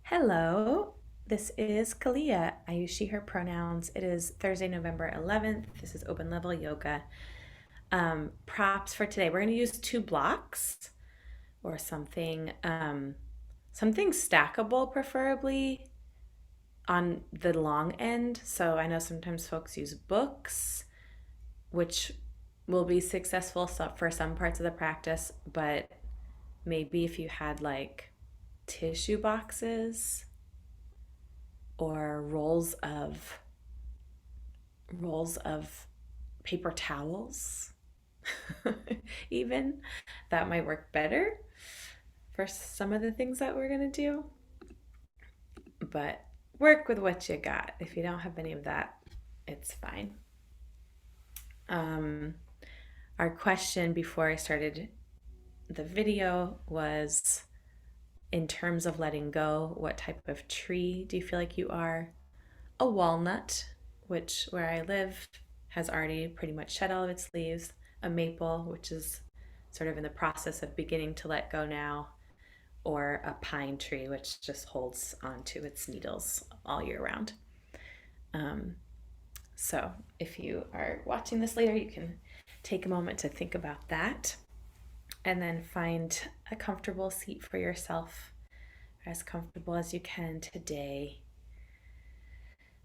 Hello, this is Calia. I use she, her pronouns. It is Thursday, November 11th. This is open level yoga. Props for today. We're going to use two blocks or something stackable, preferably on the long end. So I know sometimes folks use books, which will be successful for some parts of the practice, but maybe if you had like tissue boxes or rolls of paper towels even that might work better for some of the things that we're going to do, but work with what you got. If you don't have any of that, it's fine. Our question before I started the video was, in terms of letting go, what type of tree do you feel like you are? A walnut, which where I live has already pretty much shed all of its leaves. A maple, which is sort of in the process of beginning to let go now. Or a pine tree, which just holds onto its needles all year round. So if you are watching this later, you can take a moment to think about that and then find a comfortable seat for yourself, as comfortable as you can today.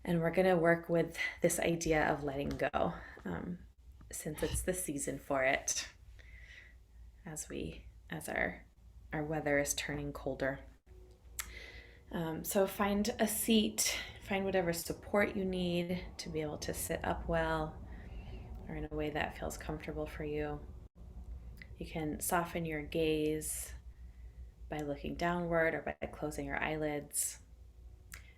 And we're going to work with this idea of letting go, since it's the season for it, as our weather is turning colder. So find a seat, find whatever support you need to be able to sit up well or in a way that feels comfortable for you. You can soften your gaze by looking downward or by closing your eyelids.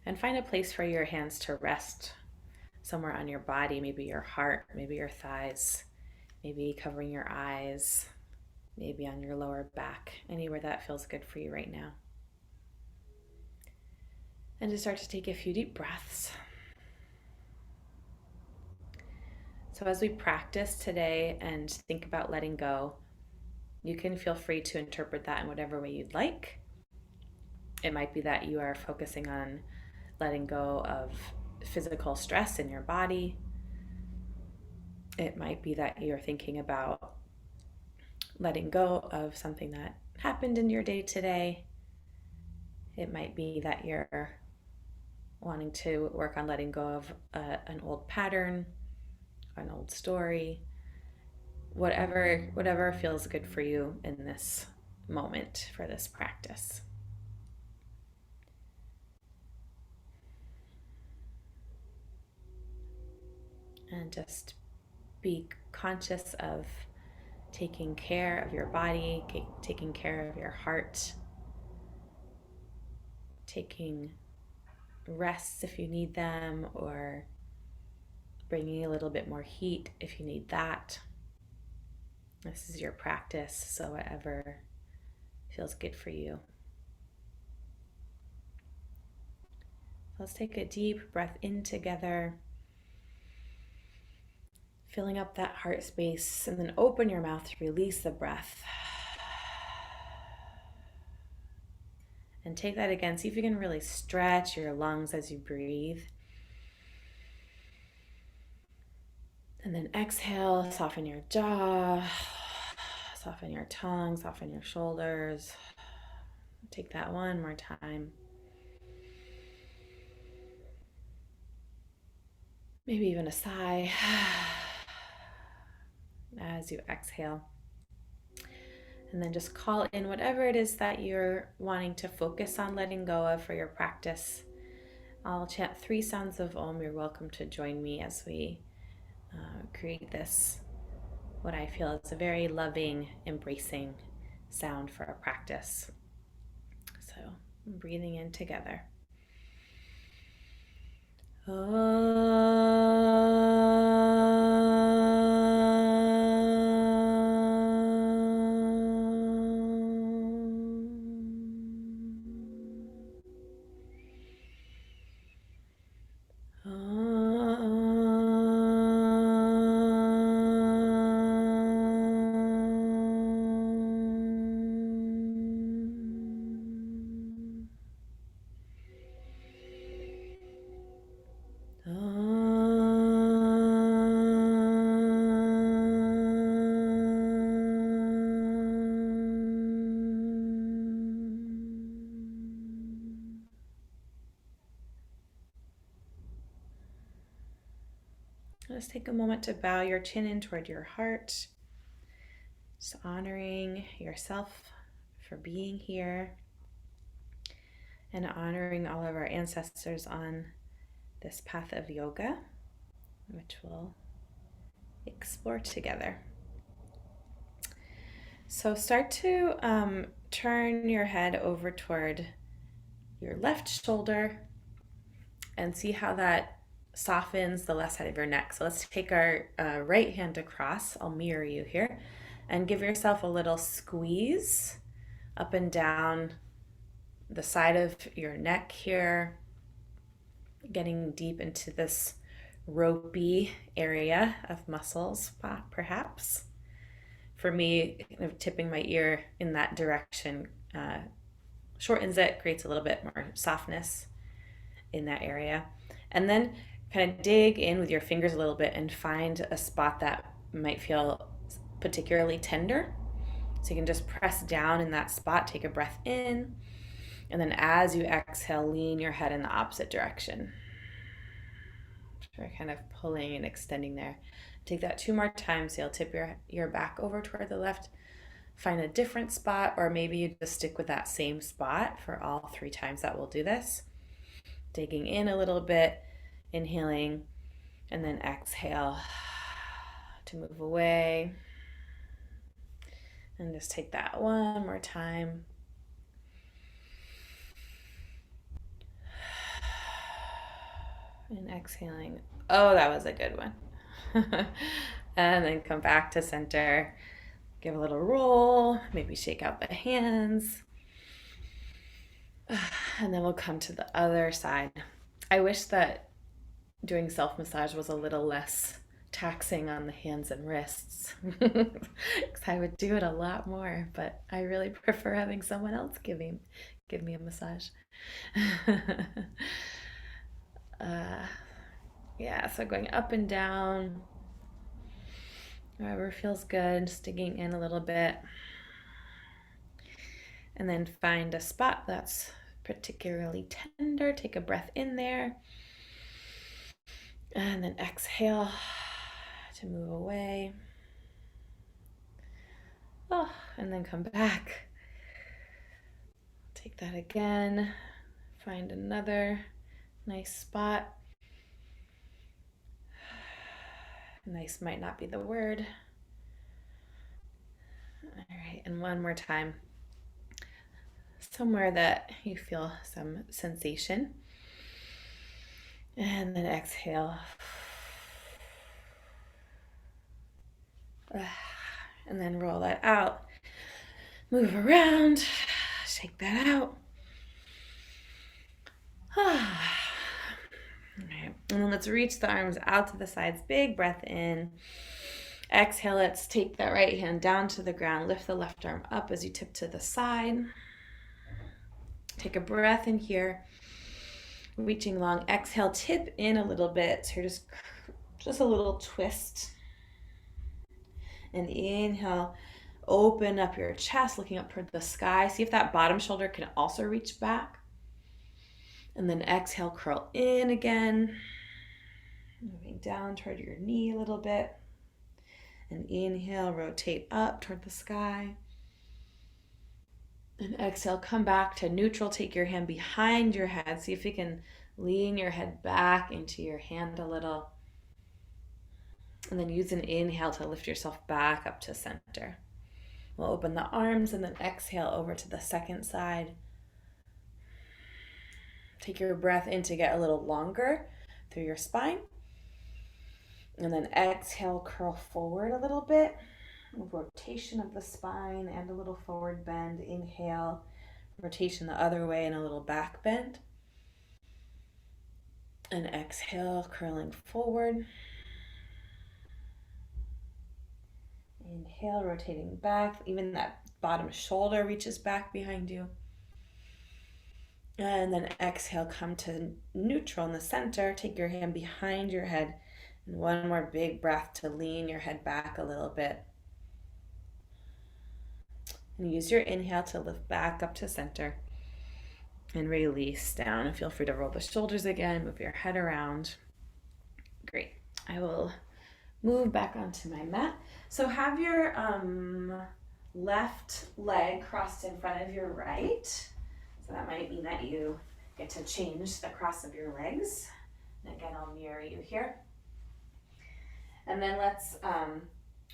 And find a place for your hands to rest somewhere on your body, maybe your heart, maybe your thighs, maybe covering your eyes, maybe on your lower back, anywhere that feels good for you right now. And just start to take a few deep breaths. So as we practice today and think about letting go, you can feel free to interpret that in whatever way you'd like. It might be that you are focusing on letting go of physical stress in your body. It might be that you're thinking about letting go of something that happened in your day today. It might be that you're wanting to work on letting go of an old pattern, an old story, whatever feels good for you in this moment for this practice. And just be conscious of taking care of your body, taking care of your heart, taking rests if you need them, or bringing a little bit more heat if you need that. This is your practice, so whatever feels good for you. Let's take a deep breath in together, filling up that heart space, and then open your mouth to release the breath. And take that again. See if you can really stretch your lungs as you breathe. And then exhale, soften your jaw, soften your tongue, soften your shoulders. Take that one more time. Maybe even a sigh as you exhale. And then just call in whatever it is that you're wanting to focus on letting go of for your practice. I'll chant 3 sounds of Om. You're welcome to join me as we create this, what I feel is a very loving, embracing sound for our practice. So breathing in together. Just take a moment to bow your chin in toward your heart, just honoring yourself for being here and honoring all of our ancestors on this path of yoga, which we'll explore together. So start to turn your head over toward your left shoulder and see how that softens the left side of your neck. So let's take our right hand across. I'll mirror you here and give yourself a little squeeze up and down the side of your neck here, getting deep into this ropey area of muscles, perhaps. For me, kind of tipping my ear in that direction shortens it, creates a little bit more softness in that area. And then kind of dig in with your fingers a little bit and find a spot that might feel particularly tender. So you can just press down in that spot, take a breath in, and then as you exhale, lean your head in the opposite direction. Try kind of pulling and extending there. Take that 2 more times. So you'll tip your back over toward the left, find a different spot, or maybe you just stick with that same spot for all 3 times that we'll do this. Digging in a little bit, inhaling, and then exhale to move away. And just take that 1 more time. And exhaling. Oh, that was a good one. And then come back to center. Give a little roll. Maybe shake out the hands. And then we'll come to the other side. I wish that doing self-massage was a little less taxing on the hands and wrists, because I would do it a lot more, but I really prefer having someone else give me a massage. Yeah, so going up and down, wherever feels good, just digging in a little bit. And then find a spot that's particularly tender. Take a breath in there. And then exhale to move away. Oh, and then come back. Take that again. Find another nice spot. Nice might not be the word. All right, and 1 more time. Somewhere that you feel some sensation. And then exhale. And then roll that out. Move around. Shake that out. Okay. And then let's reach the arms out to the sides. Big breath in. Exhale, let's take that right hand down to the ground. Lift the left arm up as you tip to the side. Take a breath in here. Reaching long. Exhale, tip in a little bit. So you're just a little twist. And inhale, open up your chest, looking up toward the sky. See if that bottom shoulder can also reach back. And then exhale, curl in again. Moving down toward your knee a little bit. And inhale, rotate up toward the sky. And exhale, come back to neutral. Take your hand behind your head. See if you can lean your head back into your hand a little. And then use an inhale to lift yourself back up to center. We'll open the arms and then exhale over to the second side. Take your breath in to get a little longer through your spine. And then exhale, curl forward a little bit. Rotation of the spine and a little forward bend. Inhale, rotation the other way and a little back bend. And exhale, curling forward. Inhale, rotating back. Even that bottom shoulder reaches back behind you. And then exhale, come to neutral in the center. Take your hand behind your head. And 1 more big breath to lean your head back a little bit. And use your inhale to lift back up to center. And release down. And feel free to roll the shoulders again. Move your head around. Great. I will move back onto my mat. So have your left leg crossed in front of your right. So that might mean that you get to change the cross of your legs. And again, I'll mirror you here. And then let's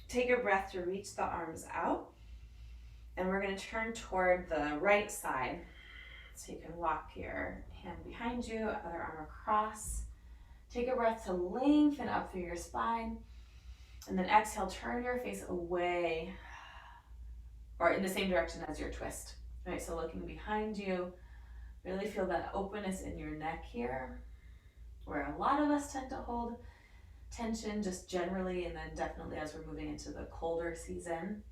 take your breath to reach the arms out. And we're going to turn toward the right side. So you can walk your hand behind you, other arm across. Take a breath to lengthen up through your spine. And then exhale, turn your face away or in the same direction as your twist. All right, so looking behind you, really feel that openness in your neck here, where a lot of us tend to hold tension just generally, and then definitely as we're moving into the colder season.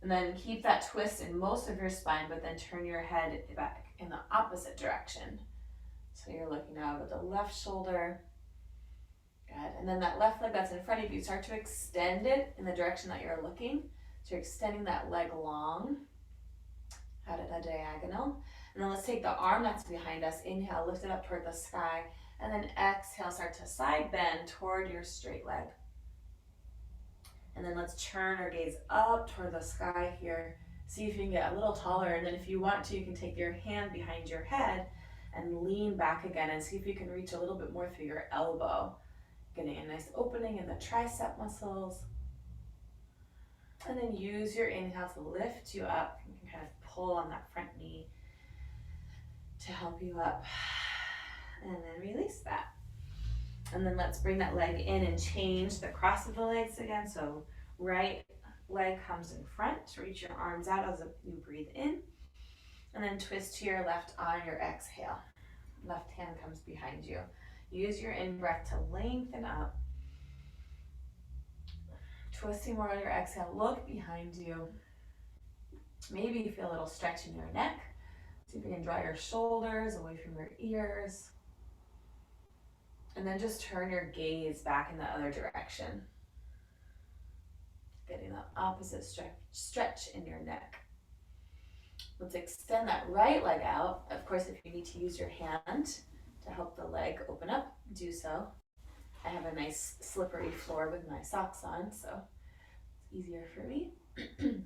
And then keep that twist in most of your spine, but then turn your head back in the opposite direction. So you're looking out at the left shoulder. Good. And then that left leg that's in front of you, start to extend it in the direction that you're looking. So you're extending that leg long out at a diagonal. And then let's take the arm that's behind us. Inhale, lift it up toward the sky. And then exhale, start to side bend toward your straight leg. And then let's turn our gaze up toward the sky here. See if you can get a little taller. And then if you want to, you can take your hand behind your head and lean back again and see if you can reach a little bit more through your elbow. Getting a nice opening in the tricep muscles. And then use your inhale to lift you up. You can kind of pull on that front knee to help you up. And then release that. And then let's bring that leg in and change the cross of the legs again. So right leg comes in front. Reach your arms out as you breathe in. And then twist to your left on your exhale. Left hand comes behind you. Use your in-breath to lengthen up. Twisting more on your exhale. Look behind you. Maybe you feel a little stretch in your neck. See if you can draw your shoulders away from your ears. And then just turn your gaze back in the other direction. Getting the opposite stretch in your neck. Let's extend that right leg out. Of course, if you need to use your hand to help the leg open up, do so. I have a nice slippery floor with my socks on, so it's easier for me. And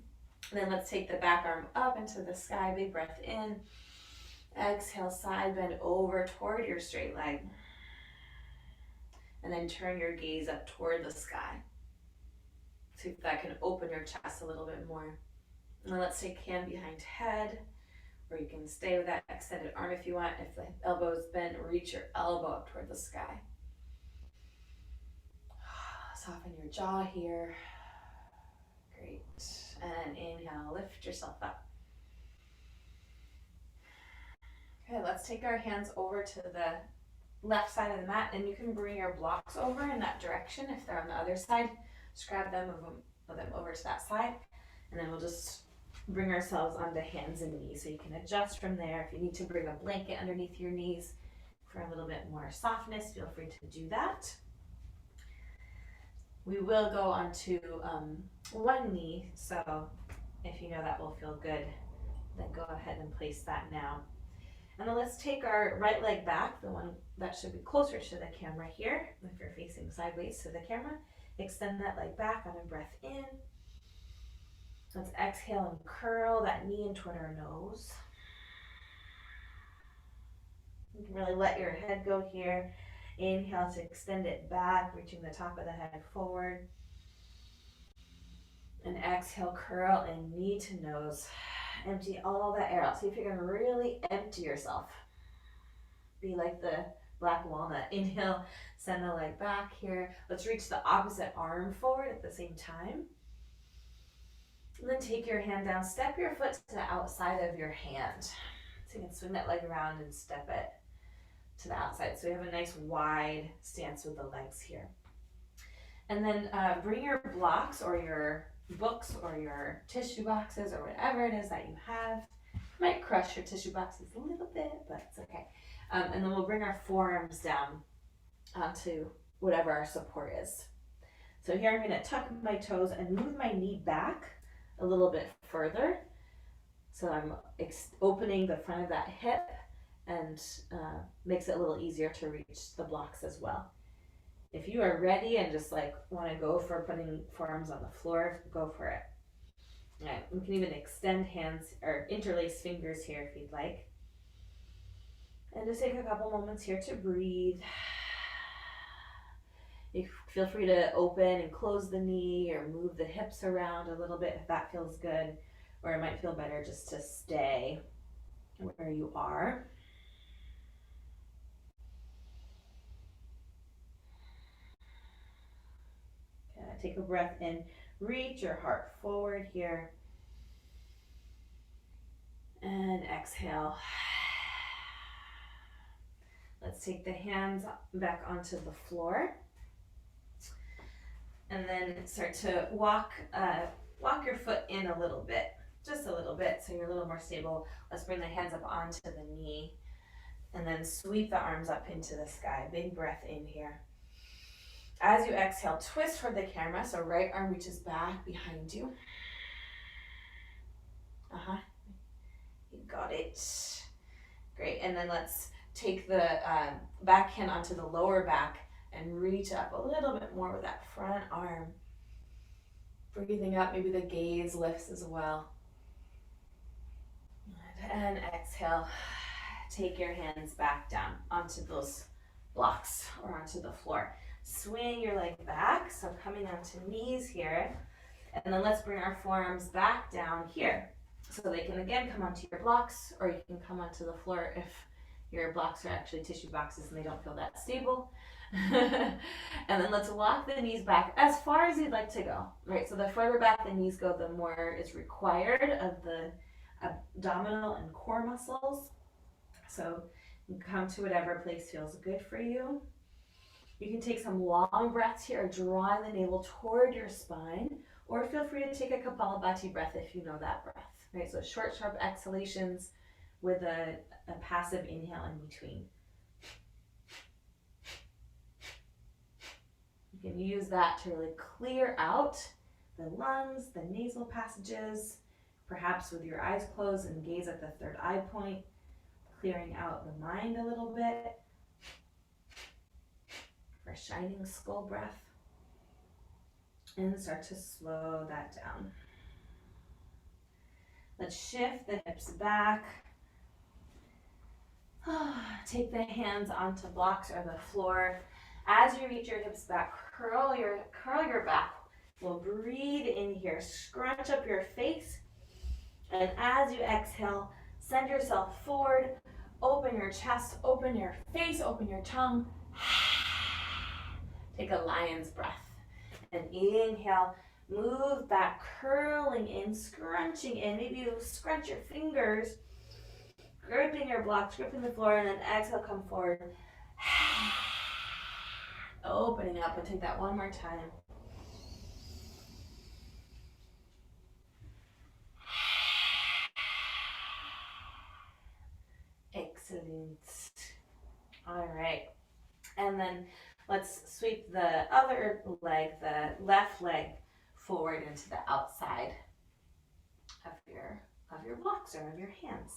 then let's take the back arm up into the sky. Big breath in. Exhale, side bend over toward your straight leg. And then turn your gaze up toward the sky. See if that can open your chest a little bit more. And then let's take hand behind head, or you can stay with that extended arm if you want. If the elbow is bent, reach your elbow up toward the sky. Soften your jaw here. Great. And inhale, lift yourself up. Okay, let's take our hands over to the left side of the mat, and you can bring your blocks over in that direction. If they're on the other side, just grab them, move them over to that side, and then we'll just bring ourselves onto hands and knees. So you can adjust from there. If you need to bring a blanket underneath your knees for a little bit more softness, feel free to do that. We will go onto one knee, so if you know that will feel good, then go ahead and place that now. And then let's take our right leg back, the one that should be closer to the camera here, if you're facing sideways to the camera. Extend that leg back on a breath in. Let's exhale and curl that knee in toward our nose. You can really let your head go here. Inhale to extend it back, reaching the top of the head forward. And exhale, curl and knee to nose. Empty all that air out. See if you can really empty yourself. Be like the black walnut. Inhale, send the leg back here. Let's reach the opposite arm forward at the same time. And then take your hand down, step your foot to the outside of your hand. So you can swing that leg around and step it to the outside. So we have a nice wide stance with the legs here. And then bring your blocks or your books or your tissue boxes or whatever it is that you have. You might crush your tissue boxes a little bit, but it's okay. And then we'll bring our forearms down onto whatever our support is. So here I'm going to tuck my toes and move my knee back a little bit further. So I'm opening the front of that hip and makes it a little easier to reach the blocks as well. If you are ready and just like want to go for putting forearms on the floor, go for it. Right. We can even extend hands or interlace fingers here if you'd like. And just take a couple moments here to breathe. You feel free to open and close the knee or move the hips around a little bit if that feels good, or it might feel better just to stay where you are. Okay, take a breath in, reach your heart forward here, and exhale. Let's take the hands back onto the floor. And then start to walk your foot in a little bit, just a little bit, so you're a little more stable. Let's bring the hands up onto the knee, and then sweep the arms up into the sky. Big breath in here. As you exhale, twist toward the camera, so right arm reaches back behind you. You got it. Great, and then let's take the back hand onto the lower back and reach up a little bit more with that front arm. Breathing up, maybe the gaze lifts as well. And exhale, take your hands back down onto those blocks or onto the floor. Swing your leg back, so coming onto knees here. And then let's bring our forearms back down here. So they can again come onto your blocks, or you can come onto the floor if your blocks are actually tissue boxes and they don't feel that stable. And then let's walk the knees back as far as you'd like to go, right? So the further back the knees go, the more is required of the abdominal and core muscles. So you can come to whatever place feels good for you. You can take some long breaths here, drawing the navel toward your spine, or feel free to take a Kapalabhati breath if you know that breath, right? So short, sharp exhalations with a passive inhale in between. You can use that to really clear out the lungs, the nasal passages, perhaps with your eyes closed and gaze at the third eye point, clearing out the mind a little bit. For shining skull breath. And start to slow that down. Let's shift the hips back. Take the hands onto blocks or the floor. As you reach your hips back, curl your back. We'll breathe in here, scrunch up your face, and as you exhale, send yourself forward, open your chest, open your face, open your tongue. Take a lion's breath, and inhale, move back, curling in, scrunching in. Maybe you scrunch your fingers, gripping your blocks, gripping the floor, and then exhale, come forward. Opening up, and take that one more time. Excellent. All right. And then let's sweep the other leg, the left leg, forward into the outside of your blocks or of your hands.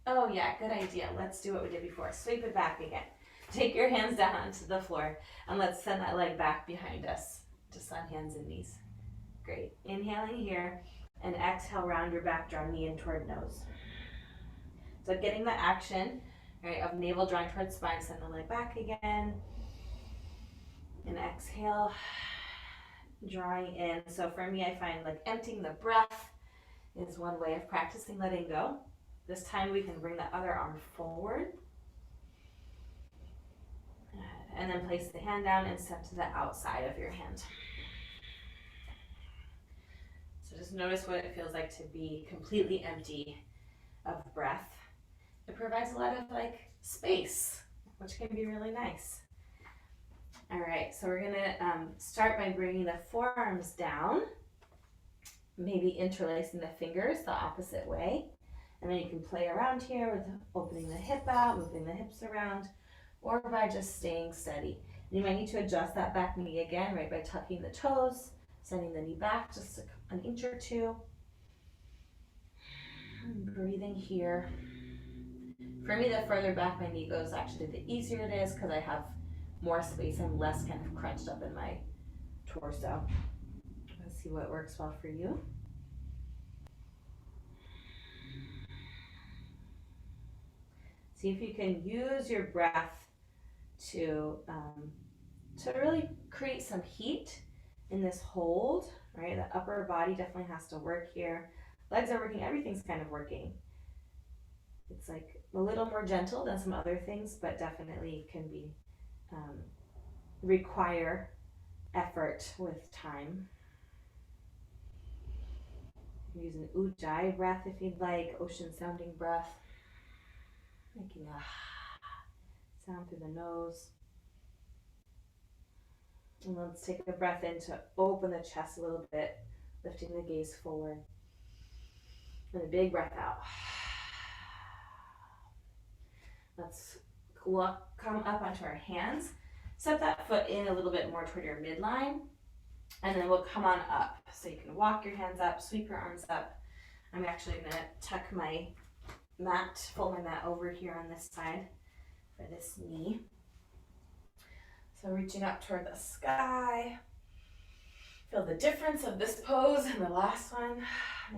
Oh yeah, good idea. Let's do what we did before. Sweep it back again. Take your hands down onto the floor, and let's send that leg back behind us, just on hands and knees. Great. Inhaling here, and exhale, round your back, draw knee in toward nose. So getting the action, right, of navel drawing towards spine, send the leg back again. And exhale, drawing in. So for me, I find like emptying the breath is one way of practicing letting go. This time we can bring the other arm forward. And then place the hand down and step to the outside of your hand. So just notice what it feels like to be completely empty of breath. It provides a lot of like space, which can be really nice. All right, so we're gonna start by bringing the forearms down, maybe interlacing the fingers the opposite way. And then you can play around here with opening the hip out, moving the hips around, or by just staying steady. And you might need to adjust that back knee again, right, by tucking the toes, sending the knee back just an inch or two. Breathing here. For me, the further back my knee goes, actually, the easier it is because I have more space and less kind of crunched up in my torso. Let's see what works well for you. See if you can use your breath to really create some heat in this hold, right? The upper body definitely has to work here. Legs are working, everything's kind of working. It's like a little more gentle than some other things, but definitely can be require effort with time. Use an ujjayi breath if you'd like, ocean sounding breath, making a sound through the nose. And let's take a breath in to open the chest a little bit, lifting the gaze forward. And a big breath out. Let's come up onto our hands. Step that foot in a little bit more toward your midline. And then we'll come on up. So you can walk your hands up, sweep your arms up. I'm actually going to tuck my mat, fold my mat over here on this side for this knee. So reaching up toward the sky. Feel the difference of this pose and the last one.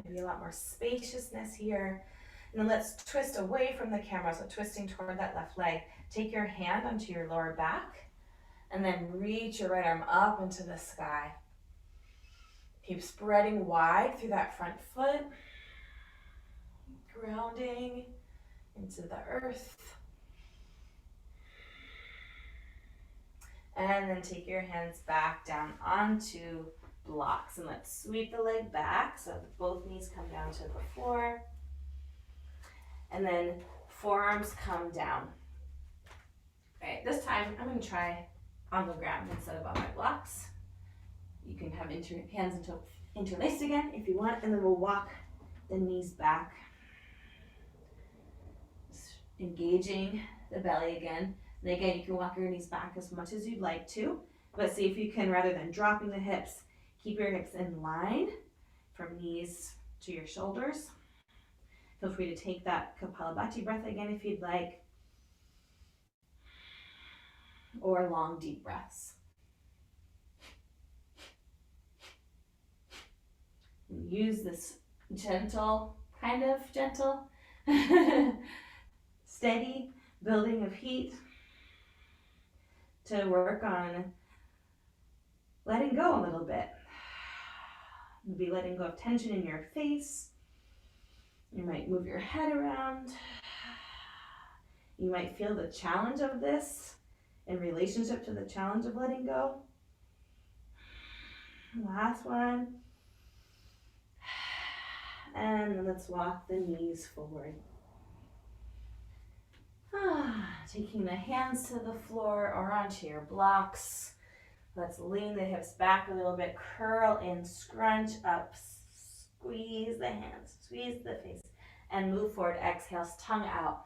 Maybe a lot more spaciousness here. And then let's twist away from the camera. So twisting toward that left leg. Take your hand onto your lower back and then reach your right arm up into the sky. Keep spreading wide through that front foot. Grounding into the earth. And then take your hands back down onto blocks. And let's sweep the leg back so that both knees come down to the floor. And then forearms come down. All right, this time I'm going to try on the ground instead of on my blocks. You can have hands interlaced again if you want, and then we'll walk the knees back. Just engaging the belly again. And again, you can walk your knees back as much as you'd like to, but see if you can, rather than dropping the hips, keep your hips in line from knees to your shoulders. Feel free to take that Kapalabhati breath again if you'd like, or long, deep breaths. And use this gentle, steady building of heat to work on letting go a little bit. Maybe letting go of tension in your face. You might move your head around. You might feel the challenge of this in relationship to the challenge of letting go. Last one. And then let's walk the knees forward. Taking the hands to the floor or onto your blocks. Let's lean the hips back a little bit, curl in, scrunch up, squeeze the hands, squeeze the face, and move forward. Exhale, tongue out.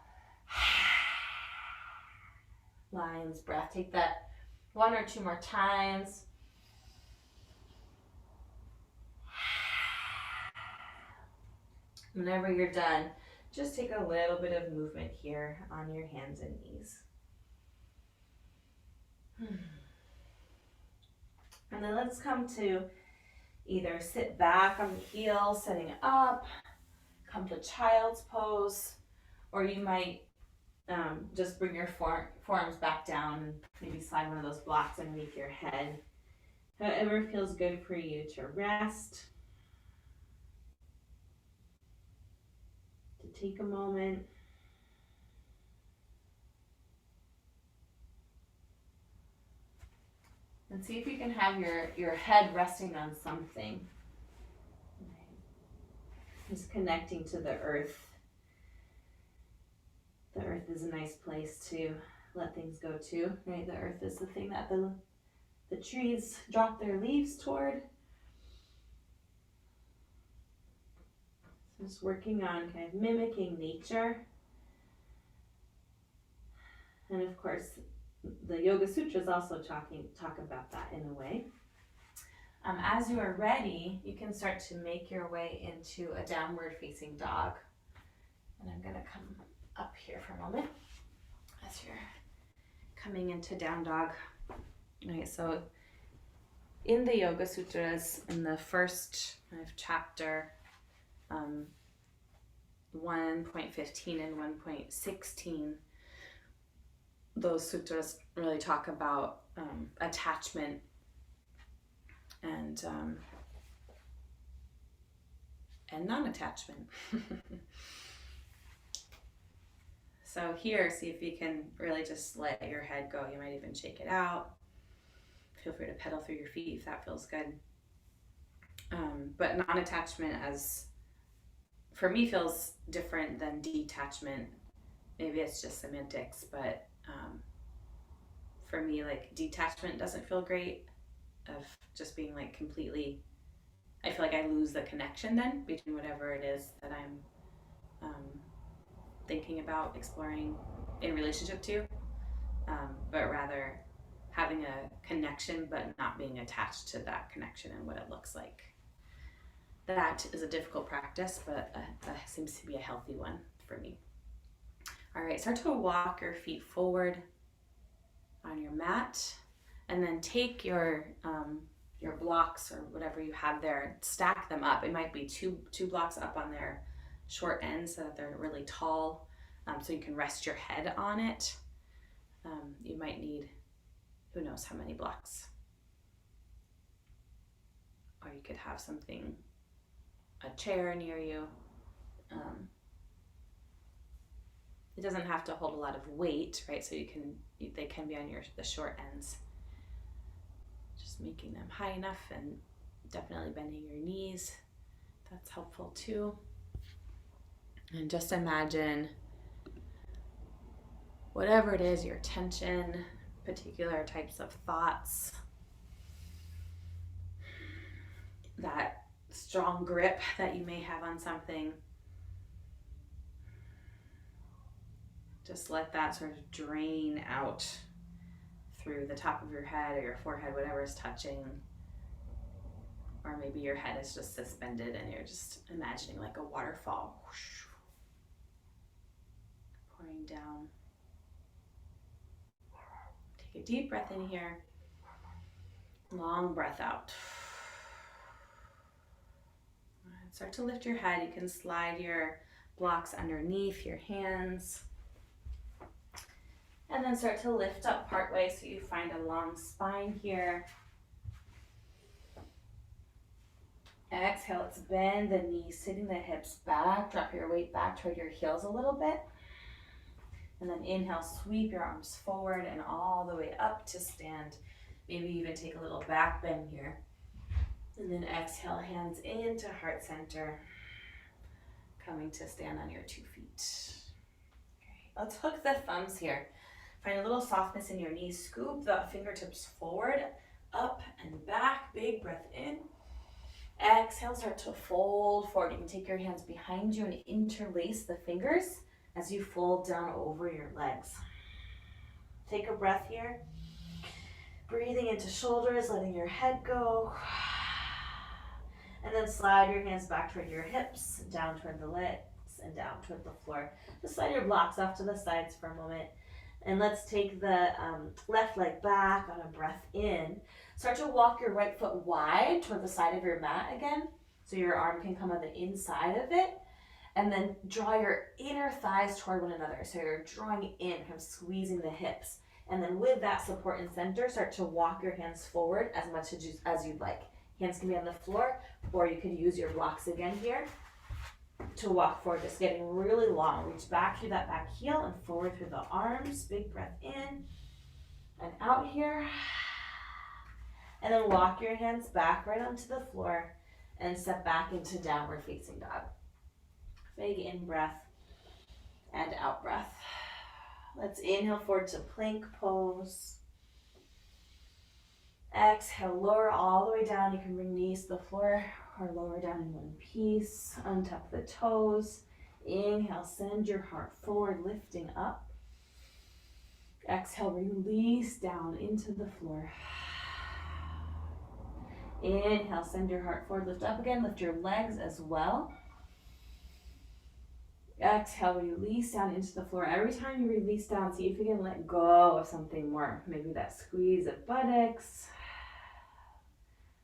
Lion's breath. Take that one or two more times. Whenever you're done, just take a little bit of movement here on your hands and knees. And then let's come to either sit back on the heels, setting up, come to child's pose, or you might just bring your forearms back down and maybe slide one of those blocks underneath your head. However feels good for you to rest. To take a moment. And see if you can have your head resting on something. Just connecting to the earth. The earth is a nice place to let things go to, right? The earth is the thing that the trees drop their leaves toward. So just working on kind of mimicking nature. And of course, the Yoga Sutras also talk about that in a way. As you are ready, you can start to make your way into a downward facing dog. And I'm going to come up here for a moment as you're coming into down dog. All right, so in the Yoga Sutras, in the first kind of chapter, 1.15 and 1.16, those sutras really talk about attachment and non-attachment. So here, see if you can really just let your head go. You might even shake it out. Feel free to pedal through your feet if that feels good. But non-attachment, as for me, feels different than detachment. Maybe it's just semantics, but for me, like, detachment doesn't feel great, of just being like completely, I feel like I lose the connection then between whatever it is that I'm thinking about exploring in relationship to, but rather having a connection but not being attached to that connection and what it looks like. That is a difficult practice, but that seems to be a healthy one for me. All right, start to walk your feet forward on your mat, and then take your blocks or whatever you have there, stack them up. It might be two blocks up on their short ends so that they're really tall, so you can rest your head on it. You might need, who knows how many blocks. Or you could have something, a chair near you. It doesn't have to hold a lot of weight, right? So they can be on the short ends. Just making them high enough, and definitely bending your knees. That's helpful too. And just imagine whatever it is, your tension, particular types of thoughts, that strong grip that you may have on something. Just let that sort of drain out through the top of your head or your forehead, whatever is touching. Or maybe your head is just suspended and you're just imagining like a waterfall whoosh, pouring down. Take a deep breath in here. Long breath out. Start to lift your head. You can slide your blocks underneath your hands. And then start to lift up partway so you find a long spine here. Exhale, let's bend the knees, sitting the hips back. Drop your weight back toward your heels a little bit. And then inhale, sweep your arms forward and all the way up to stand. Maybe even take a little back bend here. And then exhale, hands into heart center. Coming to stand on your 2 feet. Okay, let's hook the thumbs here. Find a little softness in your knees. Scoop the fingertips forward, up and back. Big breath in. Exhale, start to fold forward. You can take your hands behind you and interlace the fingers as you fold down over your legs. Take a breath here. Breathing into shoulders, letting your head go. And then slide your hands back toward your hips, down toward the legs, and down toward the floor. Just slide your blocks off to the sides for a moment. And let's take the left leg back on a breath in. Start to walk your right foot wide toward the side of your mat again. So your arm can come on the inside of it. And then draw your inner thighs toward one another. So you're drawing in, kind of squeezing the hips. And then with that support and center, start to walk your hands forward as much as you'd like. Hands can be on the floor, or you could use your blocks again here to walk forward, just getting really long. Reach back through that back heel and forward through the arms. Big breath in and out here. And then walk your hands back right onto the floor and step back into downward facing dog. Big in breath and out breath. Let's inhale forward to plank pose. Exhale, lower all the way down. You can bring knees to the floor or lower down in one piece. Untuck the toes. Inhale, send your heart forward, lifting up. Exhale, release down into the floor. Inhale, send your heart forward, lift up again. Lift your legs as well. Exhale, release down into the floor. Every time you release down, see if you can let go of something more. Maybe that squeeze of buttocks,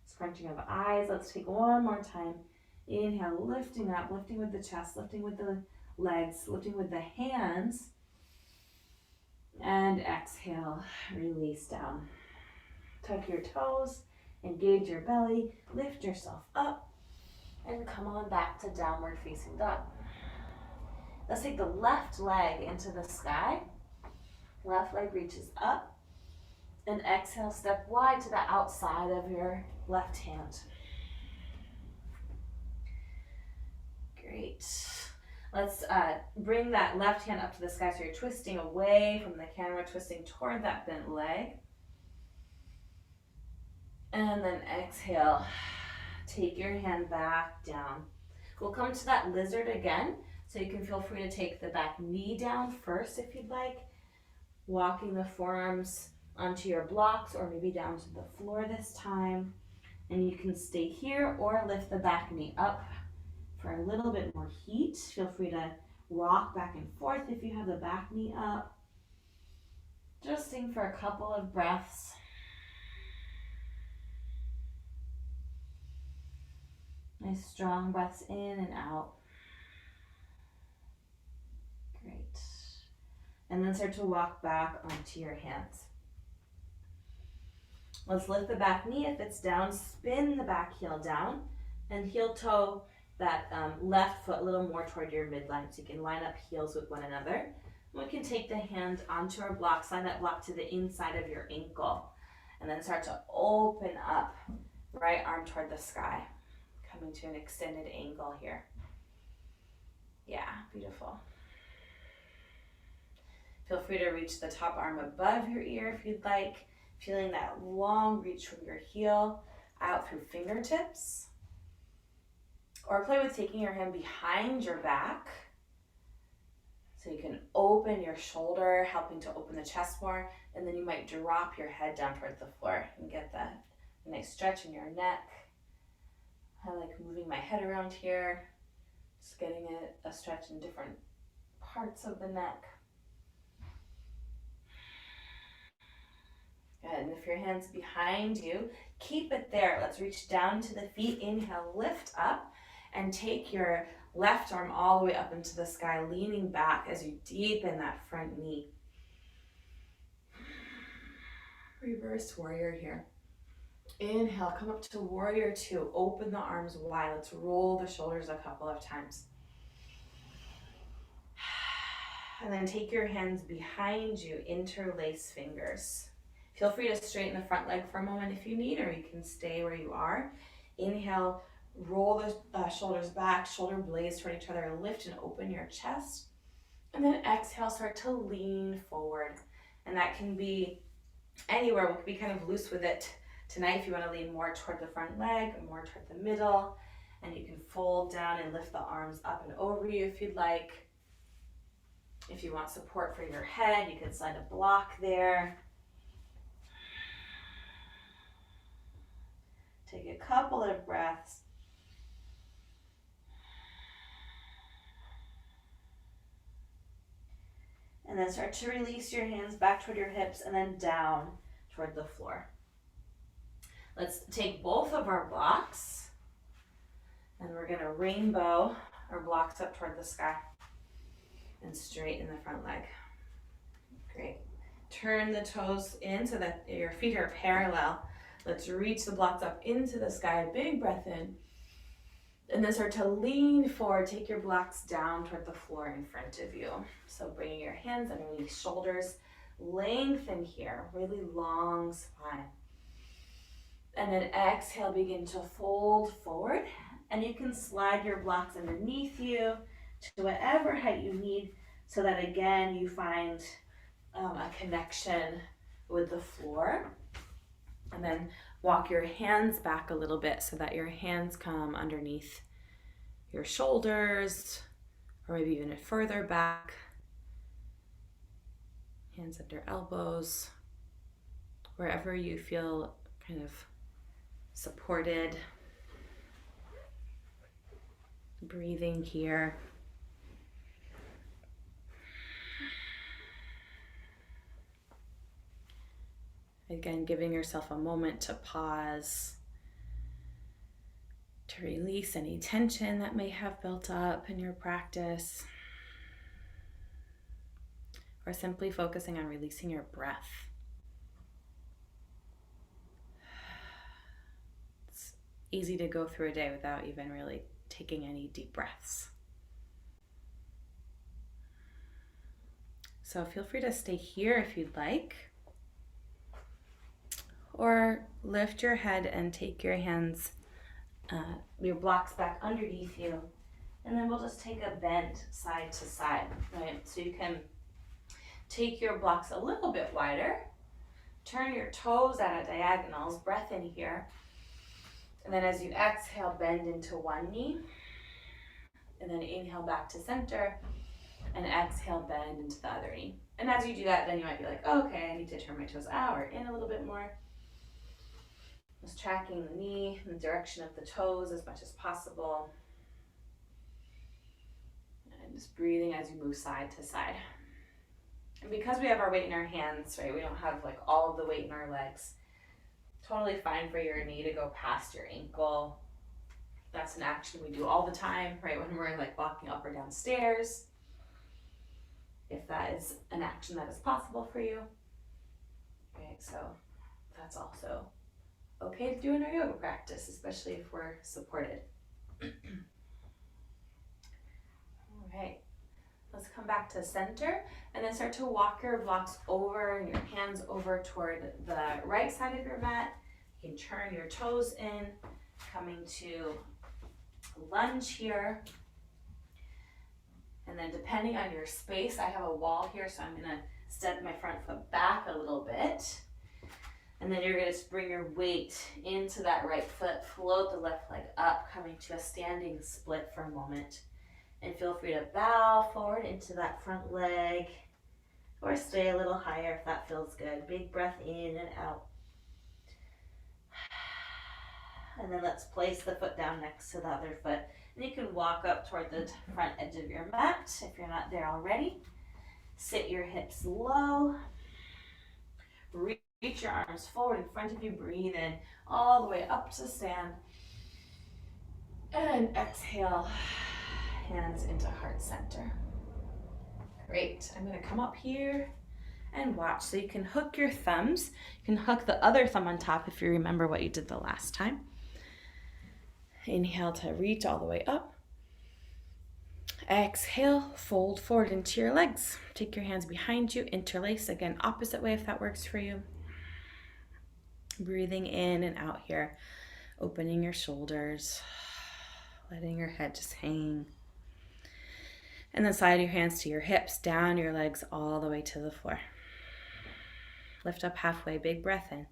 scrunching of eyes. Let's take one more time. Inhale, lifting up, lifting with the chest, lifting with the legs, lifting with the hands. And exhale, release down. Tuck your toes, engage your belly, lift yourself up, and come on back to downward facing dog. Let's take the left leg into the sky. Left leg reaches up. And exhale, step wide to the outside of your left hand. Great. Let's bring that left hand up to the sky so you're twisting away from the camera, twisting toward that bent leg. And then exhale, take your hand back down. We'll come to that lizard again, so you can feel free to take the back knee down first if you'd like, walking the forearms onto your blocks or maybe down to the floor this time. And you can stay here or lift the back knee up for a little bit more heat. Feel free to rock back and forth if you have the back knee up. Just sing for a couple of breaths. Nice strong breaths in and out. Great. And then start to walk back onto your hands. Let's lift the back knee. If it's down, spin the back heel down and heel toe that left foot a little more toward your midline so you can line up heels with one another. We can take the hand onto our block, slide that block to the inside of your ankle, and then start to open up, right arm toward the sky, coming to an extended angle here. Yeah, beautiful. Feel free to reach the top arm above your ear if you'd like, feeling that long reach from your heel out through fingertips. Or play with taking your hand behind your back so you can open your shoulder, helping to open the chest more, and then you might drop your head down towards the floor and get that nice stretch in your neck. I like moving my head around here, just getting a stretch in different parts of the neck. Good. And if your hand's behind you, keep it there. Let's reach down to the feet. Inhale, lift up, and take your left arm all the way up into the sky, leaning back as you deepen that front knee. Reverse warrior here. Inhale, come up to warrior two. Open the arms wide. Let's roll the shoulders a couple of times. And then take your hands behind you, interlace fingers. Feel free to straighten the front leg for a moment if you need, or you can stay where you are. Inhale, roll the shoulders back, shoulder blades toward each other, lift and open your chest. And then exhale, start to lean forward. And that can be anywhere. We can be kind of loose with it tonight if you want to lean more toward the front leg or more toward the middle. And you can fold down and lift the arms up and over you if you'd like. If you want support for your head, you can slide a block there. Take a couple of breaths. And then start to release your hands back toward your hips and then down toward the floor. Let's take both of our blocks and we're going to rainbow our blocks up toward the sky and straighten the front leg. Great. Turn the toes in so that your feet are parallel. Let's reach the blocks up into the sky. Big breath in. And then start to lean forward. Take your blocks down toward the floor in front of you. So bringing your hands underneath shoulders. Lengthen here. Really long spine. And then exhale, begin to fold forward. And you can slide your blocks underneath you to whatever height you need so that again you find a connection with the floor. And then walk your hands back a little bit so that your hands come underneath your shoulders or maybe even further back. Hands under elbows, wherever you feel kind of supported. Breathing here. Again, giving yourself a moment to pause, to release any tension that may have built up in your practice, or simply focusing on releasing your breath. It's easy to go through a day without even really taking any deep breaths. So feel free to stay here if you'd like, or lift your head and take your hands, your blocks back underneath you, and then we'll just take a bend side to side, right? So you can take your blocks a little bit wider, turn your toes out at diagonals, breath in here, and then as you exhale, bend into one knee, and then inhale back to center, and exhale, bend into the other knee. And as you do that, then you might be like, oh, okay, I need to turn my toes out or in a little bit more. Just tracking the knee in the direction of the toes as much as possible. And just breathing as you move side to side. And because we have our weight in our hands, right, we don't have like all of the weight in our legs. Totally fine for your knee to go past your ankle. That's an action we do all the time, right, when we're like walking up or down stairs. If that is an action that is possible for you. Right, so that's also okay to do in our yoga practice, especially if we're supported. All right, let's come back to center and then start to walk your blocks over and your hands over toward the right side of your mat. You can turn your toes in, coming to lunge here. And then depending on your space, I have a wall here, so I'm gonna step my front foot back a little bit. And then you're gonna just bring your weight into that right foot, float the left leg up, coming to a standing split for a moment. And feel free to bow forward into that front leg, or stay a little higher if that feels good. Big breath in and out. And then let's place the foot down next to the other foot. And you can walk up toward the front edge of your mat if you're not there already. Sit your hips low. Reach your arms forward in front of you. Breathe in all the way up to stand. And exhale, hands into heart center. Great. I'm going to come up here and watch. So you can hook your thumbs. You can hook the other thumb on top if you remember what you did the last time. Inhale to reach all the way up. Exhale, fold forward into your legs. Take your hands behind you, interlace. Again, opposite way if that works for you. Breathing in and out here. Opening your shoulders. Letting your head just hang. And then slide your hands to your hips, down your legs all the way to the floor. Lift up halfway, big breath in.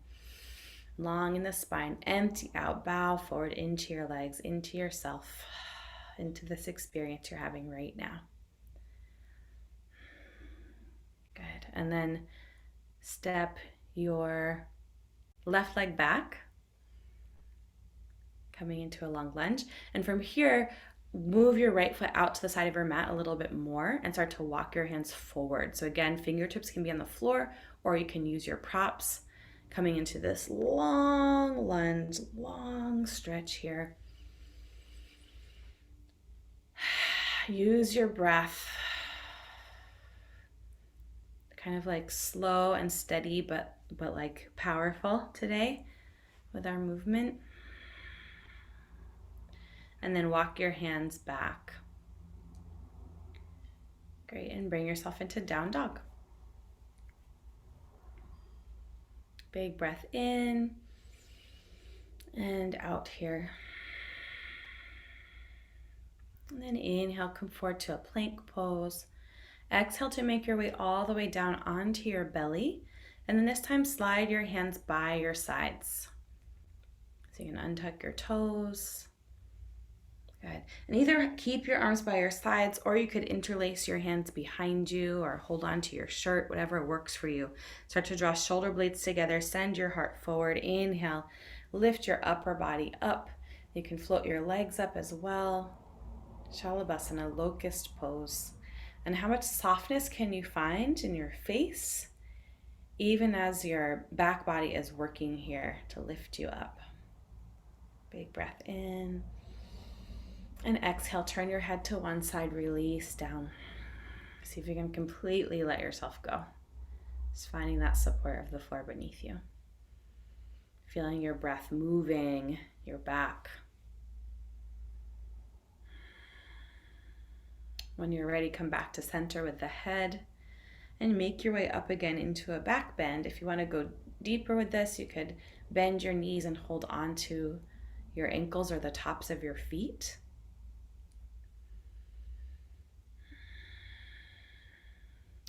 Long in the spine, empty out, bow forward into your legs, into yourself, into this experience you're having right now. Good. And then step your left leg back, coming into a long lunge. And from here, move your right foot out to the side of your mat a little bit more and start to walk your hands forward. So again, fingertips can be on the floor, or you can use your props. Coming into this long lunge, long stretch here. Use your breath. Kind of like slow and steady, but like powerful today with our movement. And then walk your hands back. Great, and bring yourself into down dog. Big breath in and out here. And then inhale, come forward to a plank pose. Exhale to make your way all the way down onto your belly. And then this time slide your hands by your sides. So you can untuck your toes. Good. And either keep your arms by your sides, or you could interlace your hands behind you or hold on to your shirt, whatever works for you. Start to draw shoulder blades together, send your heart forward. Inhale, lift your upper body up. You can float your legs up as well. Shalabhasana, locust pose. And how much softness can you find in your face even as your back body is working here to lift you up. Big breath in. And exhale, turn your head to one side, release down. See if you can completely let yourself go. Just finding that support of the floor beneath you. Feeling your breath moving your back. When you're ready, come back to center with the head and make your way up again into a back bend. If you want to go deeper with this, you could bend your knees and hold on to your ankles or the tops of your feet.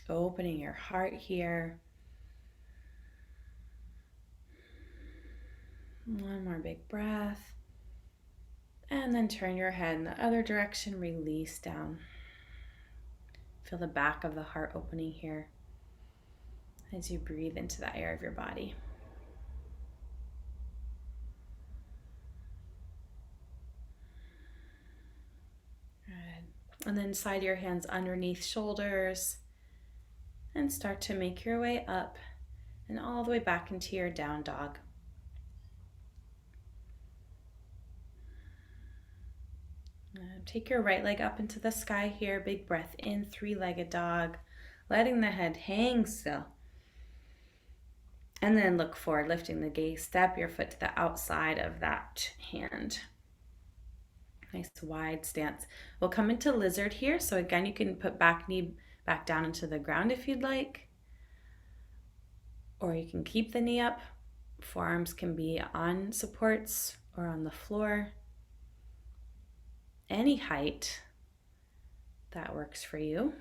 Opening your heart here. One more big breath. And then turn your head in the other direction, release down. Feel the back of the heart opening here as you breathe into that area of your body. Good. And then slide your hands underneath shoulders and start to make your way up and all the way back into your down dog. Take your right leg up into the sky here. Big breath in, three-legged dog. Letting the head hang still. And then look forward, lifting the gaze. Step your foot to the outside of that hand. Nice wide stance. We'll come into lizard here. So again, you can put back knee back down into the ground if you'd like. Or you can keep the knee up. Forearms can be on supports or on the floor. Any height that works for you.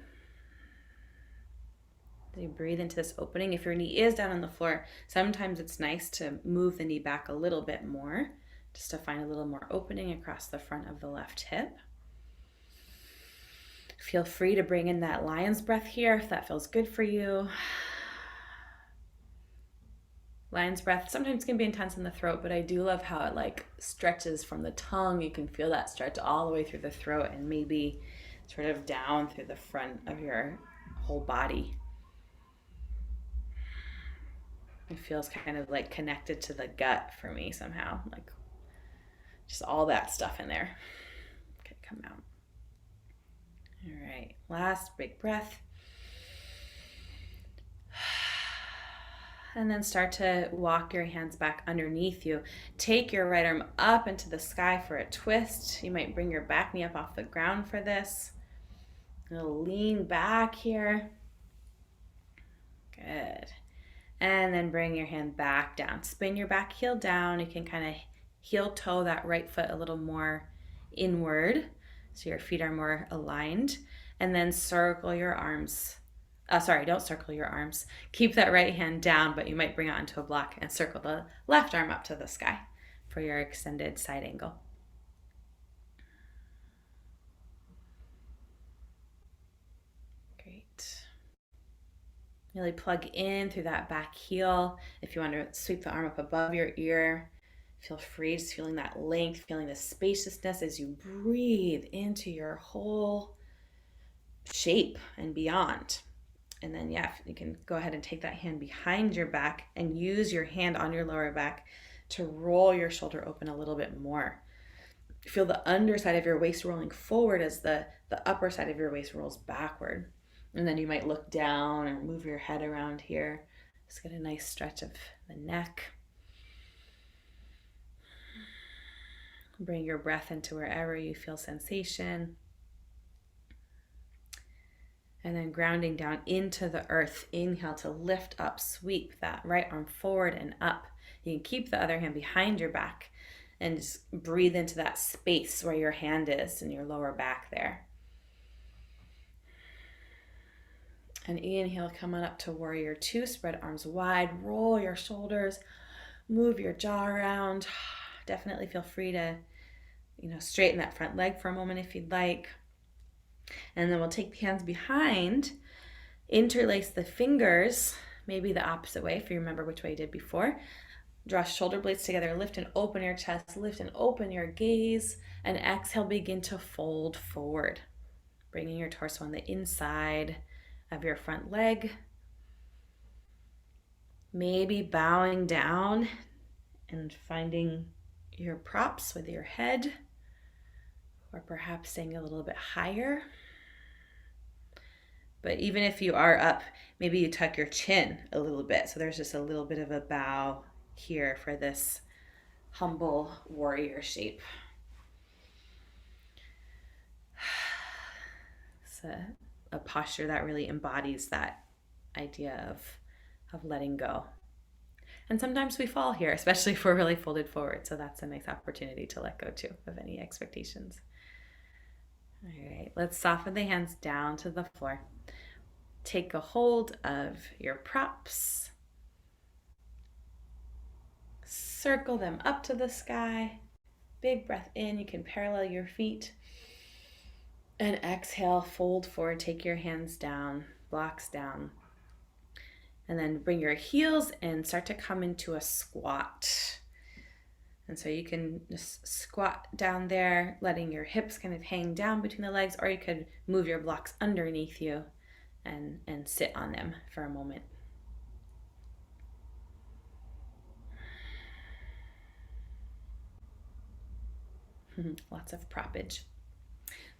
As you breathe into this opening, if your knee is down on the floor, sometimes it's nice to move the knee back a little bit more, just to find a little more opening across the front of the left hip. Feel free to bring in that lion's breath here if that feels good for you. Lion's breath sometimes can be intense in the throat, but I do love how it like stretches from the tongue. You can feel that stretch all the way through the throat and maybe sort of down through the front of your whole body. It feels kind of like connected to the gut for me somehow, like just all that stuff in there. Okay, come out. All right, last big breath. And then start to walk your hands back underneath you. Take your right arm up into the sky for a twist. You might bring your back knee up off the ground for this. You'll lean back here. Good. And then bring your hand back down. Spin your back heel down. You can kind of heel toe that right foot a little more inward so your feet are more aligned. And then circle your arms. Don't circle your arms. Keep that right hand down, but you might bring it onto a block and circle the left arm up to the sky for your extended side angle. Great. Really plug in through that back heel. If you want to sweep the arm up above your ear, feel free, just feeling that length, feeling the spaciousness as you breathe into your whole shape and beyond. And then, you can go ahead and take that hand behind your back and use your hand on your lower back to roll your shoulder open a little bit more. Feel the underside of your waist rolling forward as the upper side of your waist rolls backward. And then you might look down or move your head around here. Just get a nice stretch of the neck. Bring your breath into wherever you feel sensation. And then grounding down into the earth. Inhale to lift up, sweep that right arm forward and up. You can keep the other hand behind your back and just breathe into that space where your hand is in your lower back there. And inhale, coming up to warrior two, spread arms wide, roll your shoulders, move your jaw around. Definitely feel free to, straighten that front leg for a moment if you'd like. And then we'll take the hands behind, interlace the fingers, maybe the opposite way if you remember which way you did before. Draw shoulder blades together, lift and open your chest, lift and open your gaze, and exhale, begin to fold forward, bringing your torso on the inside of your front leg. Maybe bowing down and finding your props with your head, or perhaps staying a little bit higher. But even if you are up, maybe you tuck your chin a little bit. So there's just a little bit of a bow here for this humble warrior shape. It's a posture that really embodies that idea of letting go. And sometimes we fall here, especially if we're really folded forward. So that's a nice opportunity to let go too of any expectations. All right, let's soften the hands down to the floor. Take a hold of your props. Circle them up to the sky. Big breath in. You can parallel your feet. And exhale, fold forward. Take your hands down, blocks down. And then bring your heels and start to come into a squat. And so you can just squat down there, letting your hips kind of hang down between the legs, or you could move your blocks underneath you and sit on them for a moment. Lots of proppage.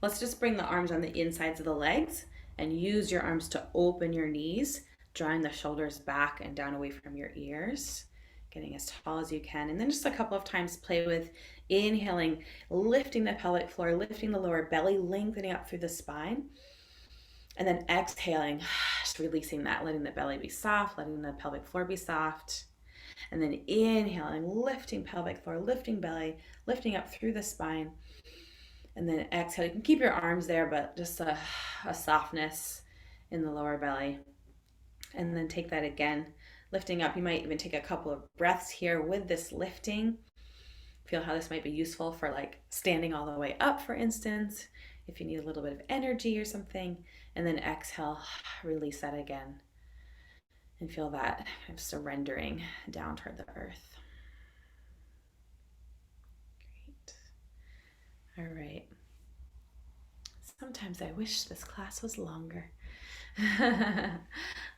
Let's just bring the arms on the insides of the legs and use your arms to open your knees, drawing the shoulders back and down away from your ears, getting as tall as you can. And then just a couple of times play with inhaling, lifting the pelvic floor, lifting the lower belly, lengthening up through the spine. And then exhaling, just releasing that, letting the belly be soft, letting the pelvic floor be soft. And then inhaling, lifting pelvic floor, lifting belly, lifting up through the spine. And then exhale. You can keep your arms there, but just a softness in the lower belly. And then take that again, lifting up. You might even take a couple of breaths here with this lifting. Feel how this might be useful for like standing all the way up, for instance, if you need a little bit of energy or something. And then exhale, release that again. And feel that kind of surrendering down toward the earth. Great. All right. Sometimes I wish this class was longer.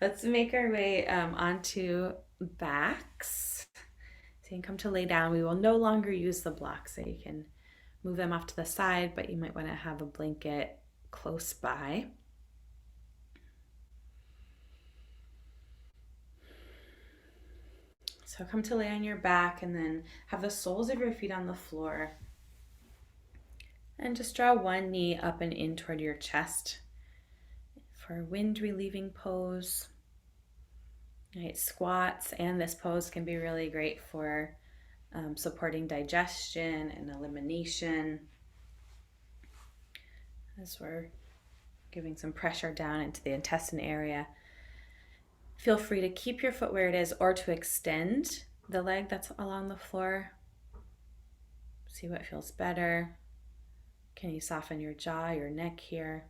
Let's make our way onto backs. So you can come to lay down. We will no longer use the blocks, so you can move them off to the side, but you might want to have a blanket close by. So come to lay on your back and then have the soles of your feet on the floor. And just draw one knee up and in toward your chest for a wind relieving pose. Right, squats and this pose can be really great for supporting digestion and elimination, as we're giving some pressure down into the intestine area. Feel free to keep your foot where it is or to extend the leg that's along the floor. See what feels better. Can you soften your jaw, your neck here?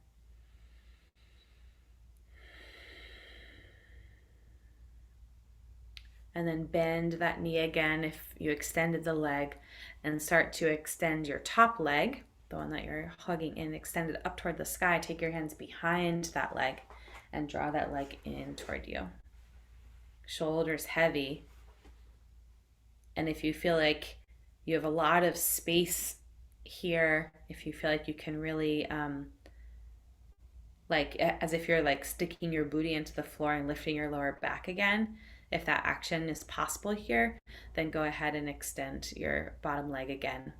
And then bend that knee again if you extended the leg, and start to extend your top leg, the one that you're hugging in, extend it up toward the sky. Take your hands behind that leg and draw that leg in toward you. Shoulders heavy. And if you feel like you have a lot of space here, if you feel like you can really, like as if you're like sticking your booty into the floor and lifting your lower back again, if that action is possible here, then go ahead and extend your bottom leg again.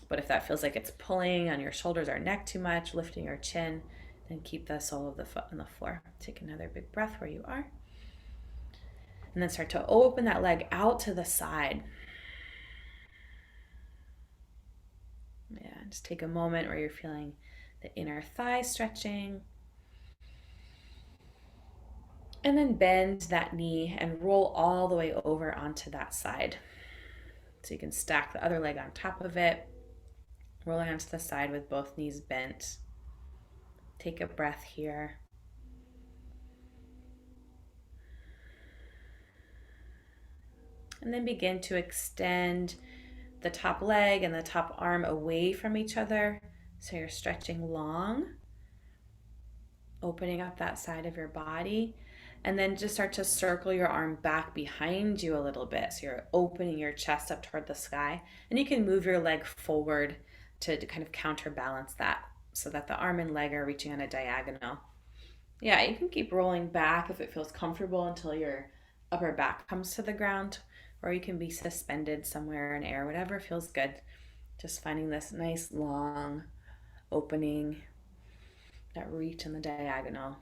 But if that feels like it's pulling on your shoulders or neck too much, lifting your chin, then keep the sole of the foot on the floor. Take another big breath where you are. And then start to open that leg out to the side. Yeah, just take a moment where you're feeling the inner thigh stretching. And then bend that knee and roll all the way over onto that side. So you can stack the other leg on top of it, rolling onto the side with both knees bent. Take a breath here. And then begin to extend the top leg and the top arm away from each other. So you're stretching long, opening up that side of your body. And then just start to circle your arm back behind you a little bit. So you're opening your chest up toward the sky. And you can move your leg forward to kind of counterbalance that so that the arm and leg are reaching on a diagonal. Yeah, you can keep rolling back if it feels comfortable until your upper back comes to the ground, or you can be suspended somewhere in air, whatever feels good. Just finding this nice long opening, that reach in the diagonal.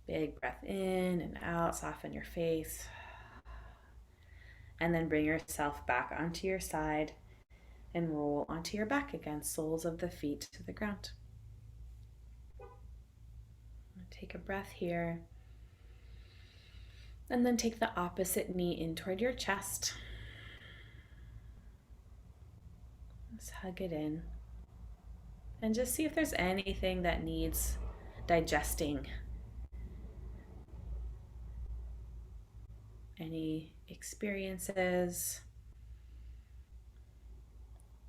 Big breath in and out, soften your face. And then bring yourself back onto your side and roll onto your back again, soles of the feet to the ground. Take a breath here. And then take the opposite knee in toward your chest. Just hug it in. And just see if there's anything that needs digesting. Any experiences.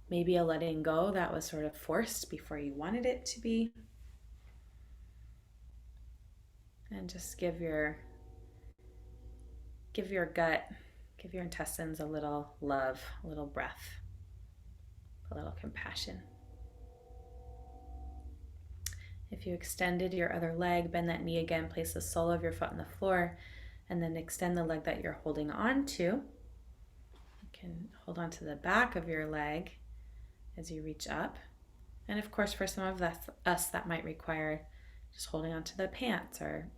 Maybe a letting go that was sort of forced before you wanted it to be. And just give your gut, give your intestines a little love, a little breath, a little compassion. If you extended your other leg, bend that knee again, place the sole of your foot on the floor, and then extend the leg that you're holding on to. You can hold on to the back of your leg as you reach up. And of course, for some of us, that might require just holding onto the pants or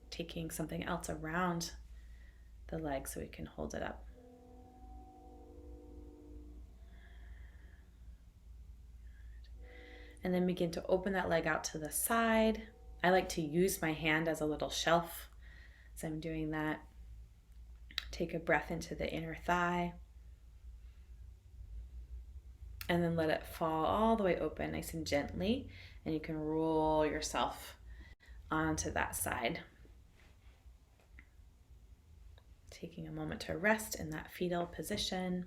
taking something else around the leg so we can hold it up. And then begin to open that leg out to the side. I like to use my hand as a little shelf as I'm doing that. Take a breath into the inner thigh. And then let it fall all the way open nice and gently. And you can roll yourself onto that side. Taking a moment to rest in that fetal position.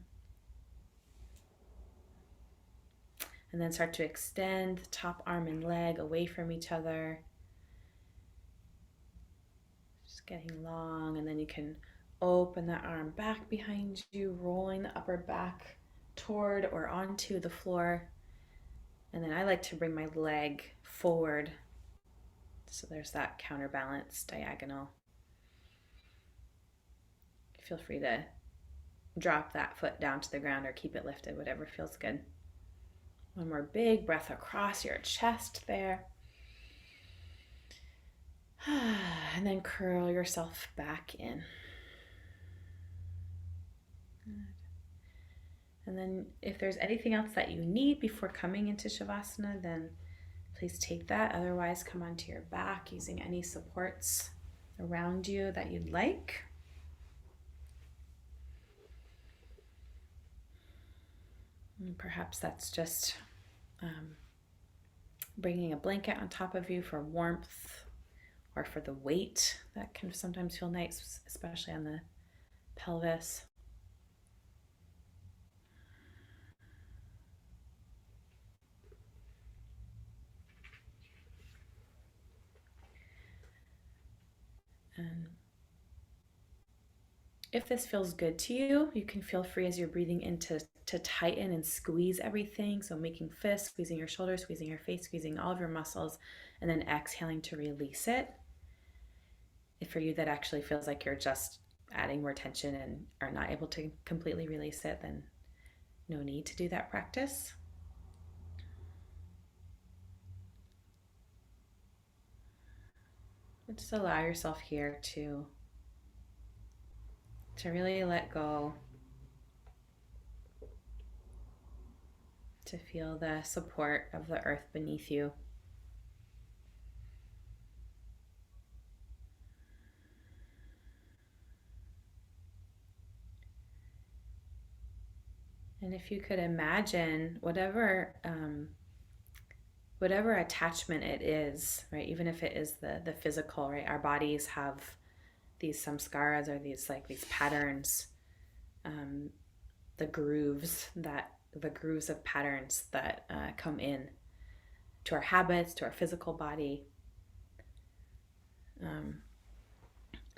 And then start to extend the top arm and leg away from each other. Just getting long, and then you can open that arm back behind you, rolling the upper back toward or onto the floor. And then I like to bring my leg forward. So there's that counterbalance diagonal. Feel free to drop that foot down to the ground or keep it lifted, whatever feels good. One more big breath across your chest there. And then curl yourself back in. Good. And then if there's anything else that you need before coming into Shavasana, then please take that. Otherwise, come onto your back using any supports around you that you'd like. And perhaps that's just bringing a blanket on top of you for warmth or for the weight. That can sometimes feel nice, especially on the pelvis. And if this feels good to you, you can feel free as you're breathing in to tighten and squeeze everything. So making fists, squeezing your shoulders, squeezing your face, squeezing all of your muscles, and then exhaling to release it. If for you that actually feels like you're just adding more tension and are not able to completely release it, then no need to do that practice. But just allow yourself here to really let go, to feel the support of the earth beneath you. And if you could imagine whatever attachment it is, right? Even if it is the physical, right? Our bodies have these samskaras, or these patterns, the grooves of patterns that come in to our habits, to our physical body.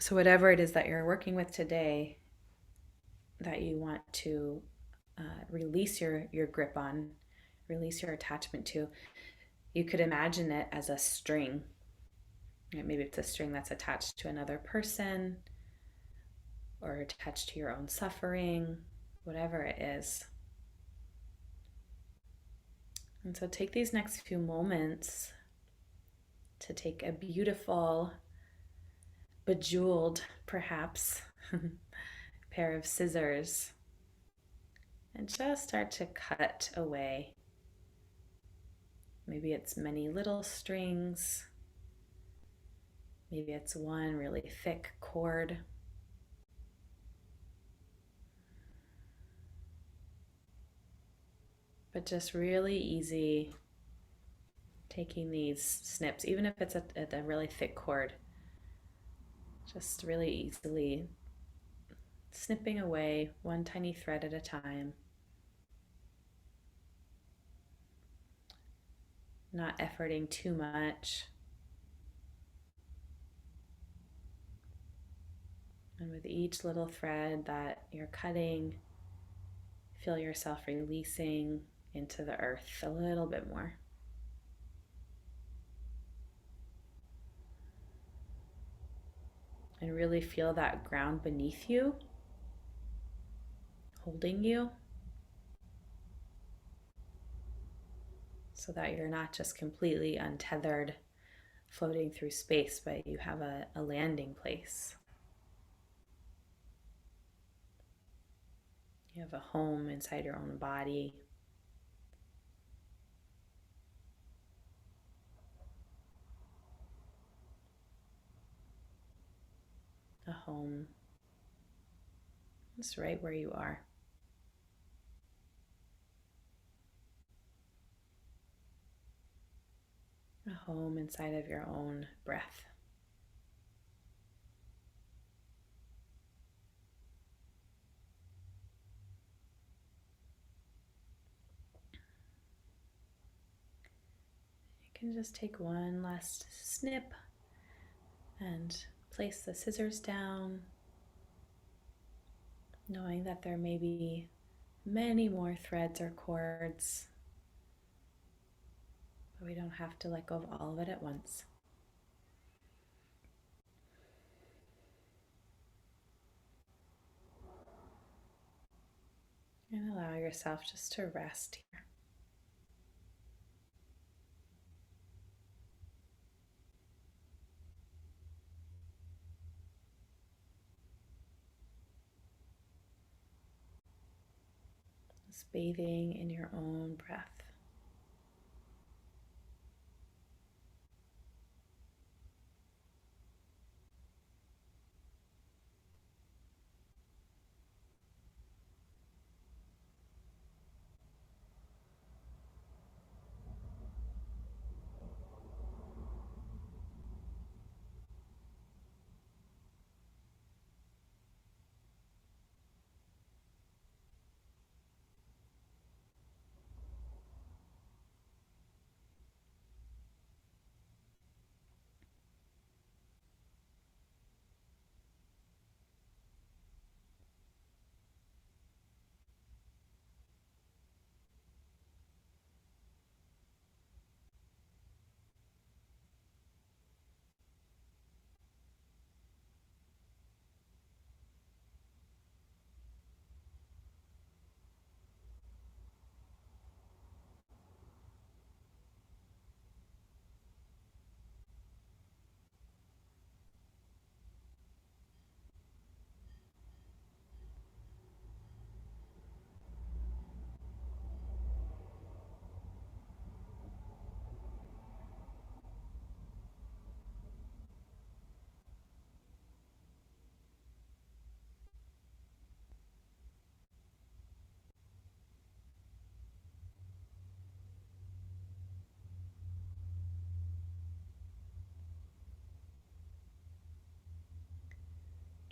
So, whatever it is that you're working with today that you want to release your grip on, release your attachment to, you could imagine it as a string. Maybe it's a string that's attached to another person or attached to your own suffering, whatever it is. And so take these next few moments to take a beautiful, bejeweled, perhaps, pair of scissors and just start to cut away. Maybe it's many little strings. Maybe it's one really thick cord. But just really easy taking these snips, even if it's a really thick cord, just really easily snipping away one tiny thread at a time. Not efforting too much. And with each little thread that you're cutting, feel yourself releasing into the earth a little bit more. And really feel that ground beneath you, holding you, so that you're not just completely untethered, floating through space, but you have a landing place. You have a home inside your own body. A home just right where you are. A home inside of your own breath. You can just take one last snip and place the scissors down, knowing that there may be many more threads or cords, but we don't have to let go of all of it at once. And allow yourself just to rest here. Just bathing in your own breath.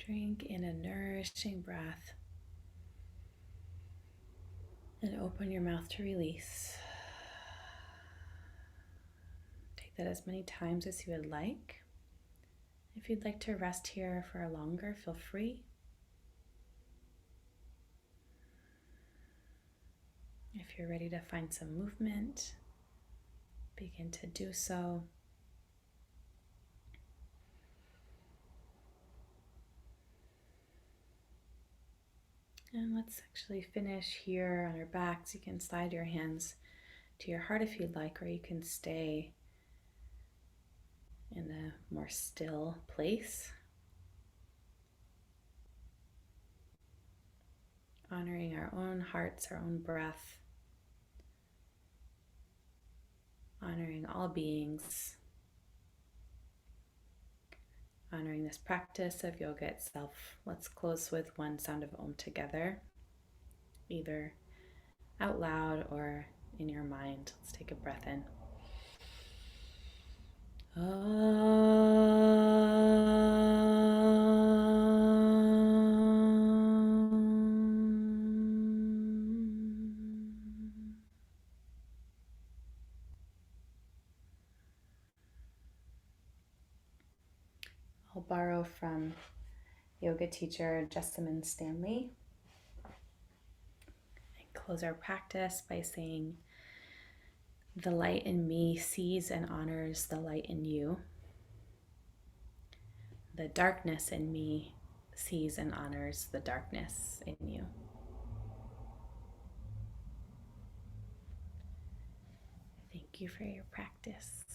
Drink in a nourishing breath and open your mouth to release. Take that as many times as you would like. If you'd like to rest here for longer, feel free. If you're ready to find some movement, begin to do so. And let's actually finish here on our backs. You can slide your hands to your heart if you'd like, or you can stay in a more still place. Honoring our own hearts, our own breath. Honoring all beings. Honoring this practice of yoga itself. Let's close with one sound of Om together, either out loud or in your mind. Let's take a breath in. I'll borrow from yoga teacher Jessamine Stanley and close our practice by saying, "The light in me sees and honors the light in you. The darkness in me sees and honors the darkness in you." Thank you for your practice.